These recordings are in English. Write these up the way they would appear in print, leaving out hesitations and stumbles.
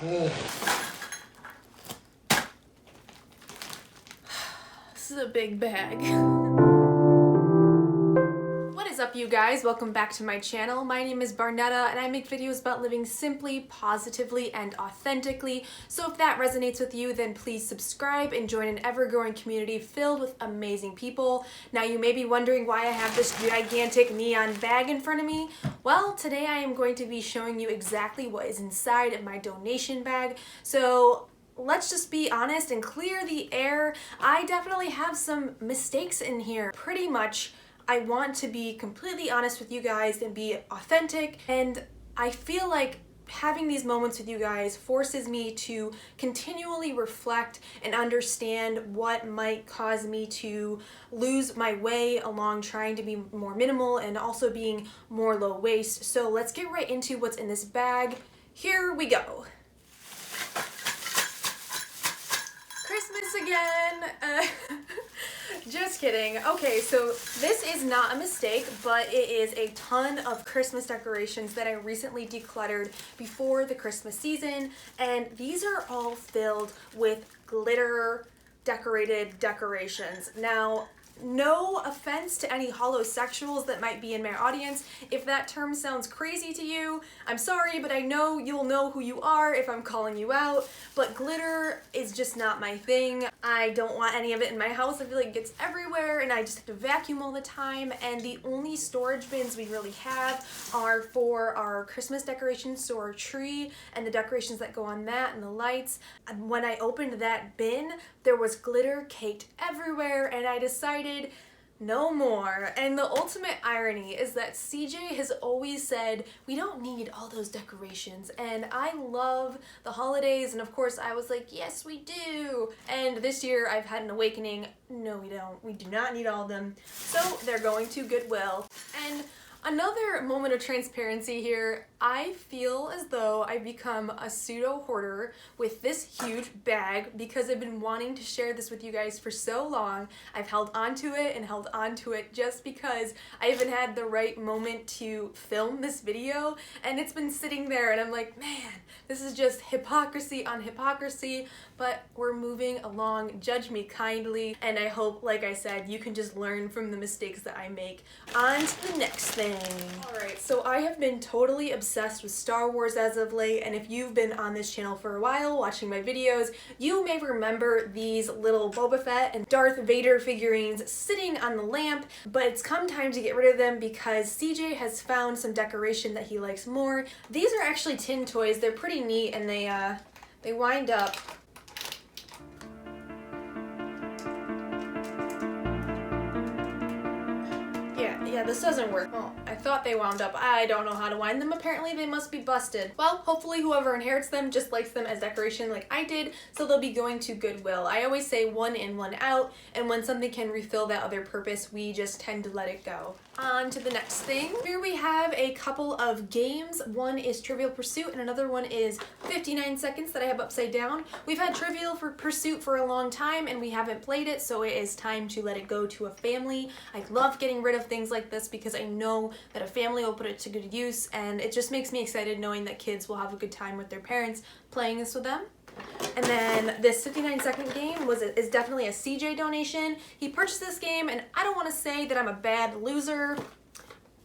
This is a big bag. What is up, you guys? Welcome back to my channel. My name is Barnetta and I make videos about living simply, positively, and authentically. So if that resonates with you, then please subscribe and join an ever-growing community filled with amazing people. Now you may be wondering why I have this gigantic neon bag in front of me. Well, today I am going to be showing you exactly what is inside of my donation bag. So let's just be honest and clear the air. I definitely have some mistakes in here. Pretty much, I want to be completely honest with you guys and be authentic, and I feel like having these moments with you guys forces me to continually reflect and understand what might cause me to lose my way along trying to be more minimal and also being more low waste. So let's get right into what's in this bag. Here we go. Christmas again. Just kidding. Okay, so this is not a mistake, but it is a ton of Christmas decorations that I recently decluttered before the Christmas season, and these are all filled with glitter decorated decorations. Now, no offense to any holosexuals that might be in my audience. If that term sounds crazy to you, I'm sorry, but I know you'll know who you are if I'm calling you out. But glitter is just not my thing. I don't want any of it in my house. I feel like it gets everywhere and I just have to vacuum all the time. And the only storage bins we really have are for our Christmas decorations, so our tree and the decorations that go on that and the lights. And when I opened that bin, there was glitter caked everywhere, and I decided no more. And the ultimate irony is that CJ has always said we don't need all those decorations, and I love the holidays, and of course I was like, yes we do. And this year I've had an awakening. No, we don't. We do not need all of them. So they're going to Goodwill. And another moment of transparency here, I feel as though I've become a pseudo hoarder with this huge bag because I've been wanting to share this with you guys for so long. I've held onto it and held onto it just because I haven't had the right moment to film this video, and it's been sitting there and I'm like, man, this is just hypocrisy on hypocrisy, but we're moving along. Judge me kindly, and I hope, like I said, you can just learn from the mistakes that I make. On to the next thing. Alright, so I have been totally obsessed with Star Wars as of late, and if you've been on this channel for a while watching my videos, you may remember these little Boba Fett and Darth Vader figurines sitting on the lamp, but it's come time to get rid of them because CJ has found some decoration that he likes more. These are actually tin toys. They're pretty neat, and they wind up. Yeah, this doesn't work. Oh, I thought they wound up. I don't know how to wind them. Apparently they must be busted. Well, hopefully whoever inherits them just likes them as decoration like I did, so they'll be going to Goodwill. I always say one in, one out, and when something can refill that other purpose, we just tend to let it go. On to the next thing. Here we have a couple of games. One is Trivial Pursuit and another one is 59 Seconds that I have upside down. We've had Trivial Pursuit for a long time and we haven't played it, so it is time to let it go to a family. I love getting rid of things like this because I know that a family will put it to good use, and it just makes me excited knowing that kids will have a good time with their parents playing this with them. And then this 59-second game is definitely a CJ donation. He purchased this game, and I don't want to say that I'm a bad loser,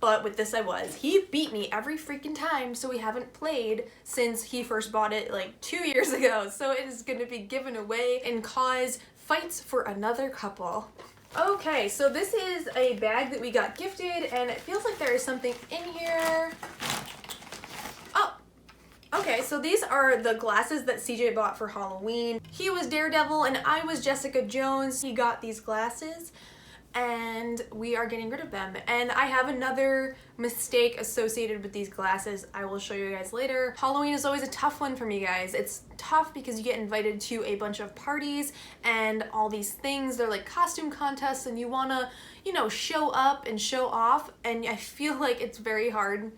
but with this I was. He beat me every freaking time, so we haven't played since he first bought it like 2 years ago. So it is going to be given away and cause fights for another couple. Okay, so this is a bag that we got gifted, and it feels like there is something in here. Oh, okay, so these are the glasses that CJ bought for Halloween. He was Daredevil and I was Jessica Jones. He got these glasses, and we are getting rid of them. And I have another mistake associated with these glasses I will show you guys later. Halloween is always a tough one for me, guys. It's tough because you get invited to a bunch of parties and all these things. They're like costume contests and you want to, you know, show up and show off, and I feel like it's very hard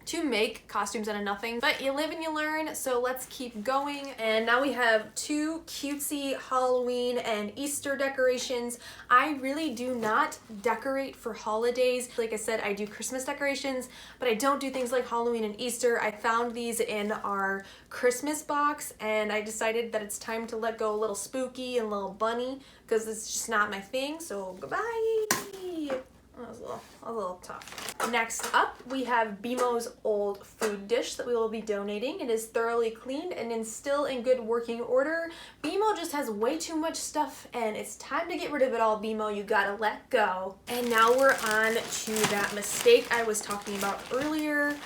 to make costumes out of nothing, but you live and you learn, so let's keep going. And now we have two cutesy Halloween and Easter decorations. I really do not decorate for holidays. Like I said, I do Christmas decorations, but I don't do things like Halloween and Easter. I found these in our Christmas box and I decided that it's time to let go a little spooky and a little bunny because it's just not my thing, so goodbye. That was a little tough. Next up, we have BMO's old food dish that we will be donating. It is thoroughly cleaned and still in good working order. BMO just has way too much stuff and it's time to get rid of it all, BMO. You gotta let go. And now we're on to that mistake I was talking about earlier.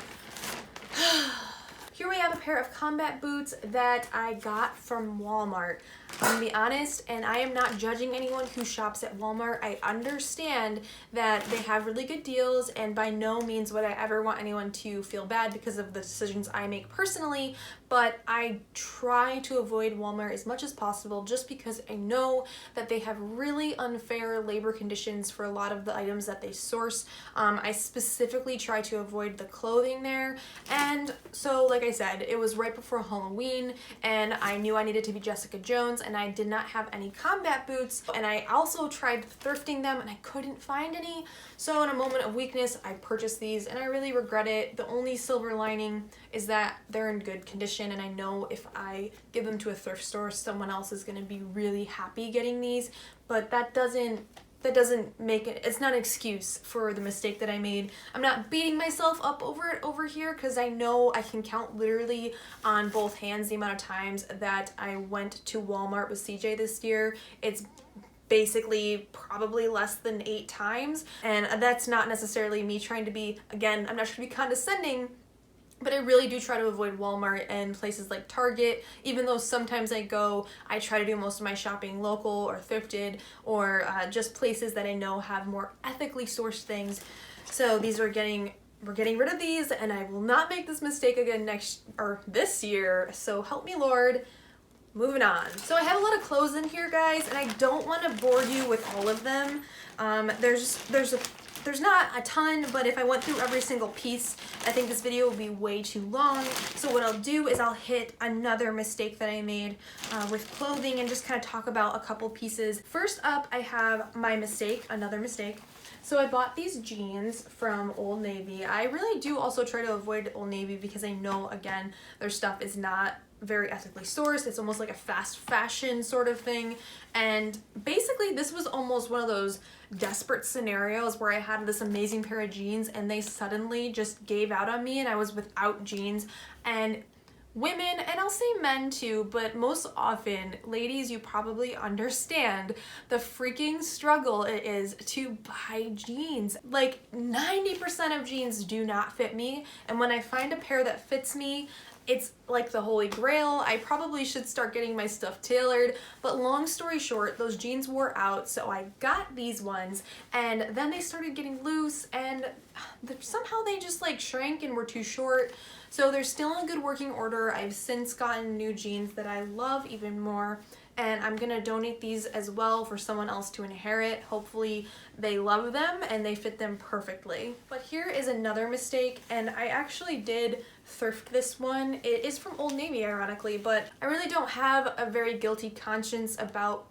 Here we have a pair of combat boots that I got from Walmart. I'm gonna be honest, and I am not judging anyone who shops at Walmart. I understand that they have really good deals, and by no means would I ever want anyone to feel bad because of the decisions I make personally, but I try to avoid Walmart as much as possible just because I know that they have really unfair labor conditions for a lot of the items that they source. I specifically try to avoid the clothing there, and so like I said, it was right before Halloween, and I knew I needed to be Jessica Jones, and I did not have any combat boots, and I also tried thrifting them and I couldn't find any, so in a moment of weakness I purchased these and I really regret it. The only silver lining is that they're in good condition, and I know if I give them to a thrift store, someone else is going to be really happy getting these, but that doesn't make it, it's not an excuse for the mistake that I made. I'm not beating myself up over it over here because I know I can count literally on both hands the amount of times that I went to Walmart with CJ this year. It's basically probably less than 8 times, and that's not necessarily me trying to be, again, I'm not trying to be condescending, but I really do try to avoid Walmart and places like Target. Even though sometimes I go, I try to do most of my shopping local or thrifted, or just places that I know have more ethically sourced things. So we're getting rid of these, and I will not make this mistake again this year. So help me, Lord. Moving on. So I have a lot of clothes in here, guys, and I don't want to bore you with all of them. There's not a ton, but if I went through every single piece, I think this video would be way too long. So what I'll do is I'll hit another mistake that I made with clothing and just kind of talk about a couple pieces. First up, I have another mistake. So I bought these jeans from Old Navy. I really do also try to avoid Old Navy because I know, again, their stuff is not very ethically sourced. It's almost like a fast fashion sort of thing. And basically this was almost one of those desperate scenarios where I had this amazing pair of jeans and they suddenly just gave out on me and I was without jeans. And women, and I'll say men too, but most often, ladies, you probably understand the freaking struggle it is to buy jeans. Like 90% of jeans do not fit me, and when I find a pair that fits me, it's like the holy grail. I probably should start getting my stuff tailored, but long story short, those jeans wore out, so I got these ones, and then they started getting loose, and somehow they just like shrank and were too short. So they're still in good working order. I've since gotten new jeans that I love even more, and I'm gonna donate these as well for someone else to inherit. Hopefully they love them and they fit them perfectly. But here is another mistake, and I actually did thrift this one. It is from Old Navy, ironically, but I really don't have a very guilty conscience about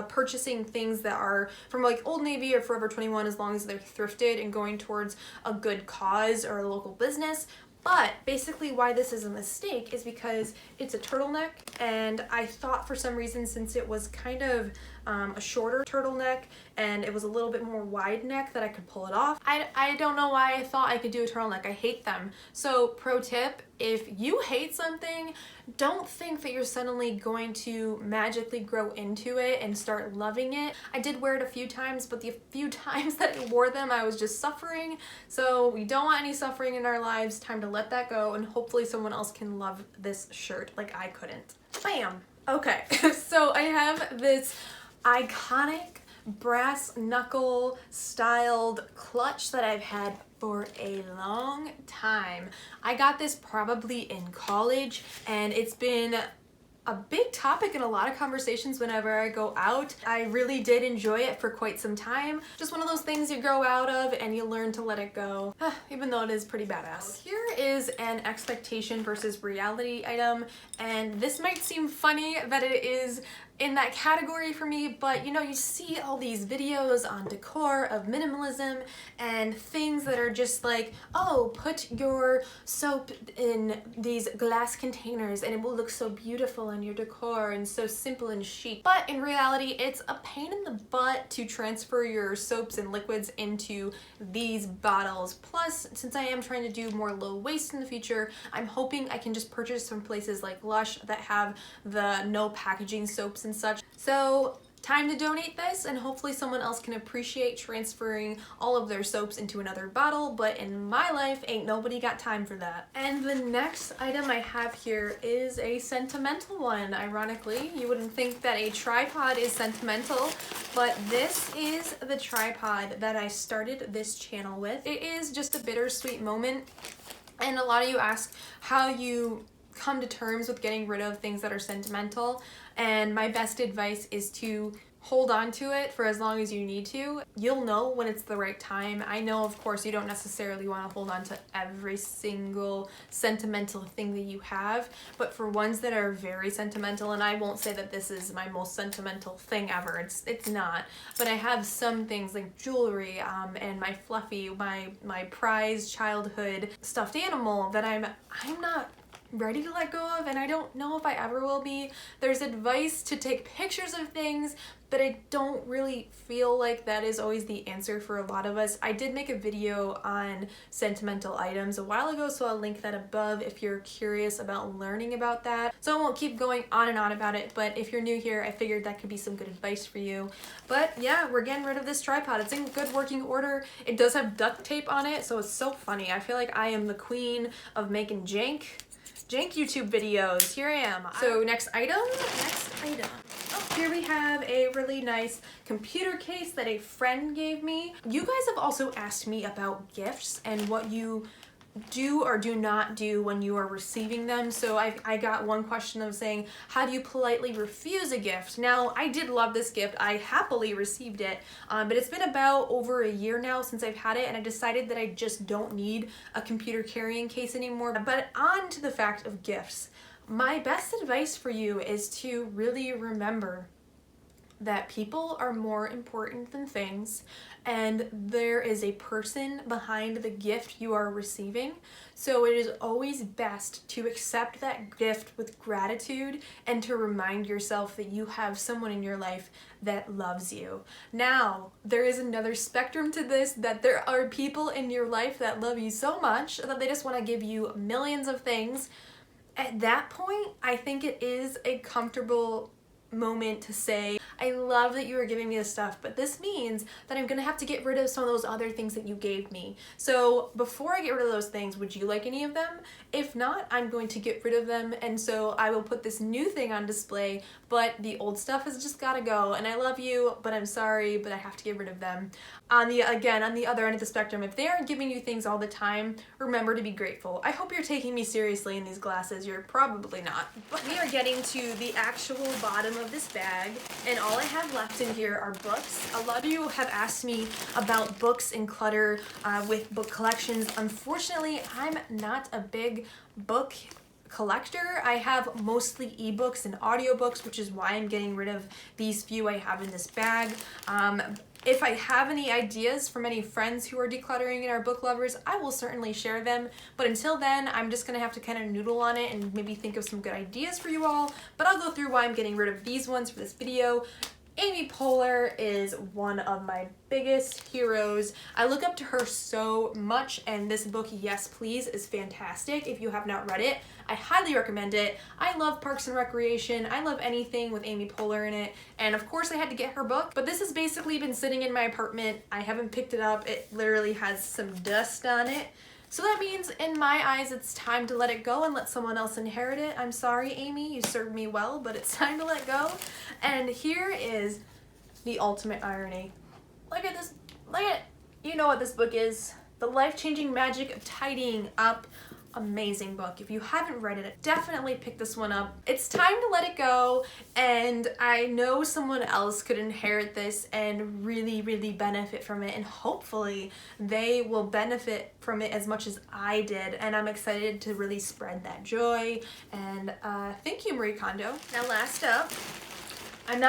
purchasing things that are from like Old Navy or Forever 21 as long as they're thrifted and going towards a good cause or a local business. But basically why this is a mistake is because it's a turtleneck, and I thought for some reason, since it was kind of a shorter turtleneck and it was a little bit more wide neck, that I could pull it off. I don't know why I thought I could do a turtleneck. I hate them. So pro tip, if you hate something, don't think that you're suddenly going to magically grow into it and start loving it. I did wear it a few times, but the few times that I wore them, I was just suffering. So we don't want any suffering in our lives. Time to let that go, and hopefully someone else can love this shirt like I couldn't. Bam! Okay, so I have this iconic brass knuckle styled clutch that I've had for a long time. I got this probably in college, and it's been a big topic in a lot of conversations whenever I go out. I really did enjoy it for quite some time. Just one of those things you grow out of and you learn to let it go, even though it is pretty badass. Here is an expectation versus reality item, and this might seem funny that it is in that category for me, but you know, you see all these videos on decor of minimalism and things that are just like, oh, put your soap in these glass containers and it will look so beautiful in your decor and so simple and chic. But in reality, it's a pain in the butt to transfer your soaps and liquids into these bottles. Plus, since I am trying to do more low waste in the future, I'm hoping I can just purchase from places like Lush that have the no packaging soaps and such. So time to donate this, and hopefully someone else can appreciate transferring all of their soaps into another bottle, but in my life, ain't nobody got time for that. And the next item I have here is a sentimental one. Ironically, you wouldn't think that a tripod is sentimental, but this is the tripod that I started this channel with. It is just a bittersweet moment, and a lot of you ask how you come to terms with getting rid of things that are sentimental, and my best advice is to hold on to it for as long as you need to. You'll know when it's the right time. I know, of course, you don't necessarily want to hold on to every single sentimental thing that you have, but for ones that are very sentimental, and I won't say that this is my most sentimental thing ever, it's not, but I have some things like jewelry and my fluffy, my prized childhood stuffed animal that I'm not ready to let go of, and I don't know if I ever will be. There's advice to take pictures of things, but I don't really feel like that is always the answer for a lot of us. I did make a video on sentimental items a while ago, so I'll link that above if you're curious about learning about that. So I won't keep going on and on about it, but if you're new here, I figured that could be some good advice for you. But yeah, we're getting rid of this tripod. It's in good working order. It does have duct tape on it, so it's so funny. I feel like I am the queen of making jank YouTube videos. Here I am. So next item. Oh, here we have a really nice computer case that a friend gave me. You guys have also asked me about gifts and what you do or do not do when you are receiving them. So I got one question of saying, how do you politely refuse a gift? Now, I did love this gift. I happily received it, but it's been about over a year now since I've had it, and I decided that I just don't need a computer carrying case anymore. But on to the fact of gifts. My best advice for you is to really remember that people are more important than things, and there is a person behind the gift you are receiving. So it is always best to accept that gift with gratitude and to remind yourself that you have someone in your life that loves you. Now, there is another spectrum to this, that there are people in your life that love you so much that they just want to give you millions of things. At that point, I think it is a comfortable moment to say, I love that you are giving me this stuff, but this means that I'm gonna have to get rid of some of those other things that you gave me. So before I get rid of those things, would you like any of them? If not, I'm going to get rid of them, and so I will put this new thing on display, but the old stuff has just gotta go, and I love you, but I'm sorry, but I have to get rid of them. On the other end of the spectrum, if they aren't giving you things all the time, remember to be grateful. I hope you're taking me seriously in these glasses. You're probably not. But we are getting to the actual bottom of this bag, and all I have left in here are books. A lot of you have asked me about books and clutter with book collections. Unfortunately, I'm not a big book collector. I have mostly ebooks and audiobooks, which is why I'm getting rid of these few I have in this bag. If I have any ideas from any friends who are decluttering and are book lovers, I will certainly share them. But until then, I'm just gonna have to kind of noodle on it and maybe think of some good ideas for you all. But I'll go through why I'm getting rid of these ones for this video. Amy Poehler is one of my biggest heroes. I look up to her so much, and this book, Yes Please, is fantastic. If you have not read it, I highly recommend it. I love Parks and Recreation. I love anything with Amy Poehler in it, and of course I had to get her book, but this has basically been sitting in my apartment. I haven't picked it up. It literally has some dust on it. So that means, in my eyes, it's time to let it go and let someone else inherit it. I'm sorry, Amy, you served me well, but it's time to let go. And here is the ultimate irony. Look at this, look at, you know what this book is. The life-changing magic of tidying up. amazing book. If you haven't read it, definitely pick this one up. It's time to let it go, and I know someone else could inherit this and really, really benefit from it, and hopefully they will benefit from it as much as I did, and I'm excited to really spread that joy. And thank you, Marie Kondo. Now last up, I'm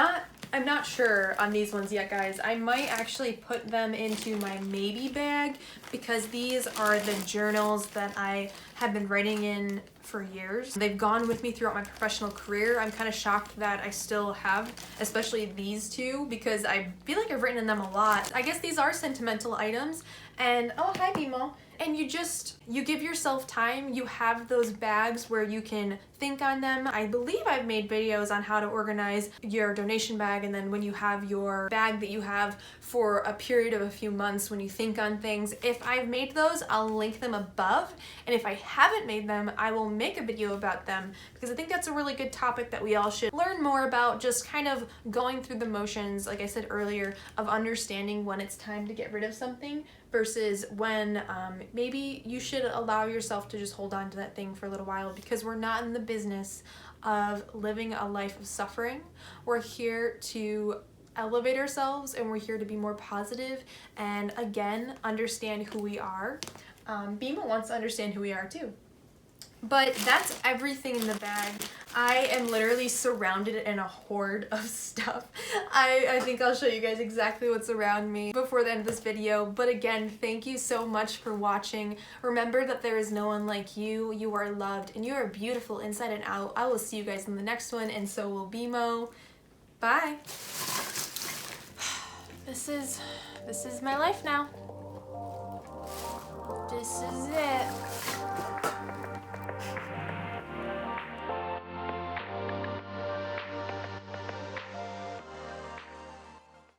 not sure on these ones yet, guys. I might actually put them into my maybe bag because these are the journals that I have been writing in for years. They've gone with me throughout my professional career. I'm kind of shocked that I still have, especially these two, because I feel like I've written in them a lot. I guess these are sentimental items, and oh, hi Bimo. And you give yourself time. You have those bags where you can think on them. I believe I've made videos on how to organize your donation bag, and then when you have your bag that you have for a period of a few months when you think on things. If I've made those, I'll link them above, and if I haven't made them, I will make a video about them because I think that's a really good topic that we all should learn more about, just kind of going through the motions, like I said earlier, of understanding when it's time to get rid of something versus when maybe you should allow yourself to just hold on to that thing for a little while, because we're not in the business of living a life of suffering. We're here to elevate ourselves, and we're here to be more positive and, again, understand who we are. Bima wants to understand who we are too. But that's everything in the bag. I am literally surrounded in a horde of stuff. I think I'll show you guys exactly what's around me before the end of this video. But again, thank you so much for watching. Remember that there is no one like you. You are loved and you are beautiful inside and out. I will see you guys in the next one, and so will Bimo. Bye. This is my life now. This is it.